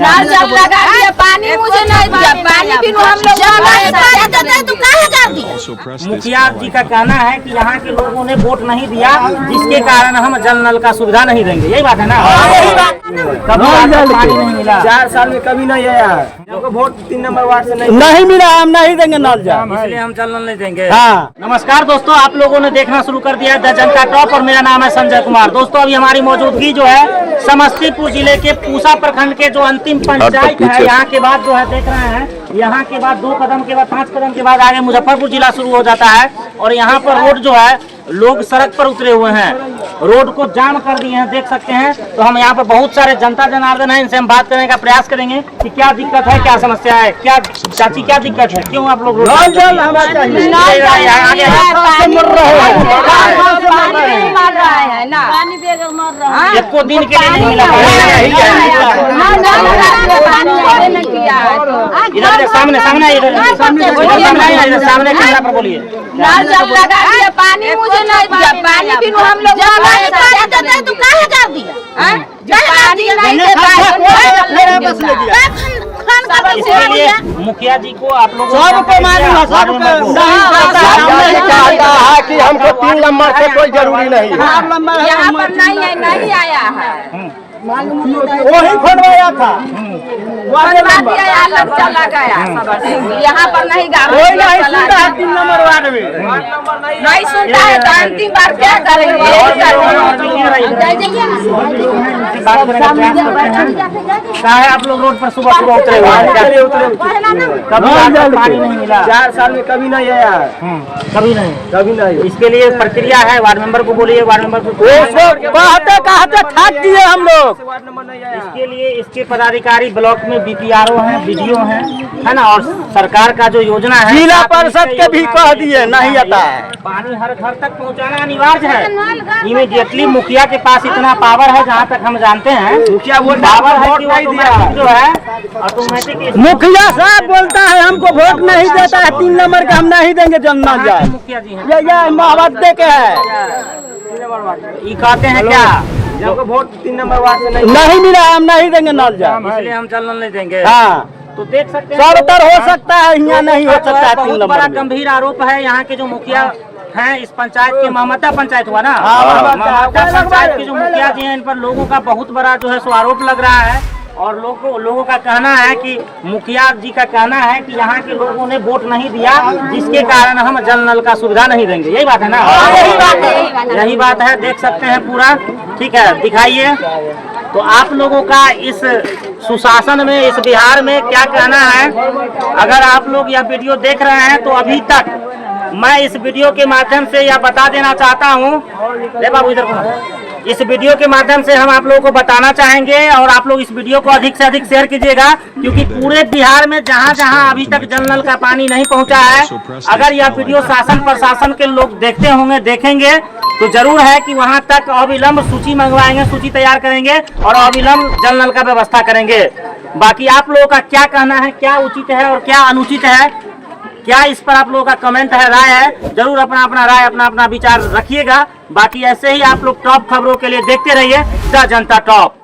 नल जब लगा दिया, पानी मुझे नहीं दिया, पानी भी हम लोग तू कहाँ कर दिया। मुखिया जी का कहना है कि यहाँ के लोगों ने वोट नहीं दिया, जिसके कारण हम जल नल का सुविधा नहीं देंगे। यही बात है ना? कभी पानी नहीं मिला 4 साल में, कभी नहीं आया है। हमको वोट 3 नंबर वार्ड से नहीं मिला, हम नहीं देंगे नल जल, इसलिए हम जल नल नहीं देंगे। हाँ। नमस्कार दोस्तों, आप लोगों ने देखना शुरू कर दिया द जनता टॉप और मेरा नाम है संजय कुमार। दोस्तों अभी हमारी मौजूदगी जो है समस्तीपुर जिले के पूसा प्रखंड के जो अंतिम पंचायत है, यहाँ के बाद जो है देख रहे हैं, यहाँ के बाद 2 कदम के बाद 5 कदम के बाद आगे मुजफ्फरपुर जिला शुरू हो जाता है। और यहाँ पर रोड जो है, लोग सड़क पर उतरे हुए हैं, रोड को जाम कर दिए हैं, देख सकते हैं। तो हम यहाँ पर बहुत सारे जनता जनार्दन है, इनसे हम बात करने का प्रयास करेंगे कि क्या दिक्कत है, क्या समस्या है, क्या चाची क्या दिक्कत है, क्यों आप लोग एको दिन के लिए नहीं मिला? इधर सामने सामने कैमरा पर बोलिए। नल जब लगा दिया, पानी मुझे नहीं दिया, पानी भी हम लोग तू कहाँ कर दिया। मुखिया जी को आप लोग कि हमको 3 नंबर से कोई जरूरी नहीं है। यहाँ पर नहीं आया है, वही फंडवाया था, चला गया। यहाँ पर नहीं कोई नहीं सुनता है 3 नंबर वार्ड में, नहीं सुनता है तो अंतिम बार क्या करेंगे। कहा है आप लोग रोड पर सुबह सुबह उतरे हुए हैं? कभी पानी नहीं मिला 4 साल में, कभी नहीं आया है। कभी नहीं। इसके लिए प्रक्रिया है, वार्ड मेंबर को बोलिए, वार्ड मेंबर को कहते ठाक दिए हम लोग। वार्ड नंबर नहीं आया। इसके लिए इसके पदाधिकारी ब्लॉक में बीपीआरओ हैं, बीडीओ हैं, है ना, और सरकार का जो योजना है जिला परिषद के भी कह दिए नहीं आता है। पानी हर घर तक पहुंचाना अनिवार्य है। इमीडिएटली मुखिया के पास इतना पावर है, जहाँ तक हम जानते हैं मुखिया वोट पावर है कि नहीं दिया जो है ऑटोमेटिक। मुखिया साहब बोलता है हमको वोट नहीं देता है, 3 नंबर का हम नहीं देंगे जल नल जल। मुखिया जी हैं, ये महावद्दे के है, ये कहते हैं क्या? हमको वोट 3 नंबर वार्ड से नहीं मिला, हम नहीं देंगे नल जल, इसलिए हम जल नल नहीं देंगे। हाँ। तो देख सकते हैं सरदर हो सकता है, यहाँ नहीं हो सकता है 3 बहुत बड़ा नंबर में। गंभीर आरोप है। यहाँ के जो मुखिया हैं इस पंचायत के, महमता पंचायत हुआ ना, हाँ, महमता पंचायत के जो मुखिया जी हैं, इन पर लोगों का बहुत बड़ा जो है सो आरोप लग रहा है। और लोगों का कहना है कि मुखिया जी का कहना है कि यहाँ के लोगों ने वोट नहीं दिया, जिसके कारण हम जल नल का सुविधा नहीं देंगे। यही बात है ना? यही बात है, देख सकते हैं पूरा। ठीक है, दिखाइए। तो आप लोगों का इस सुशासन में, इस बिहार में क्या कहना है? अगर आप लोग यह वीडियो देख रहे हैं तो अभी तक मैं इस वीडियो के माध्यम से यह बता देना चाहता हूँ, बाबू इधर को, इस वीडियो के माध्यम से हम आप लोगों को बताना चाहेंगे, और आप लोग इस वीडियो को अधिक से अधिक शेयर कीजिएगा, क्योंकि पूरे बिहार में जहां जहां अभी तक जल नल का पानी नहीं पहुंचा है, अगर यह वीडियो शासन प्रशासन के लोग देखते होंगे, देखेंगे, तो जरूर है कि वहां तक अविलंब सूची मंगवाएंगे, सूची तैयार करेंगे और अविलंब जल नल का व्यवस्था करेंगे। बाकी आप लोगों का क्या कहना है, क्या उचित है और क्या अनुचित है, क्या इस पर आप लोगों का कमेंट है, राय है, जरूर अपना अपना राय, अपना अपना विचार रखिएगा। बाकी ऐसे ही आप लोग टॉप खबरों के लिए देखते रहिए द जनता टॉप।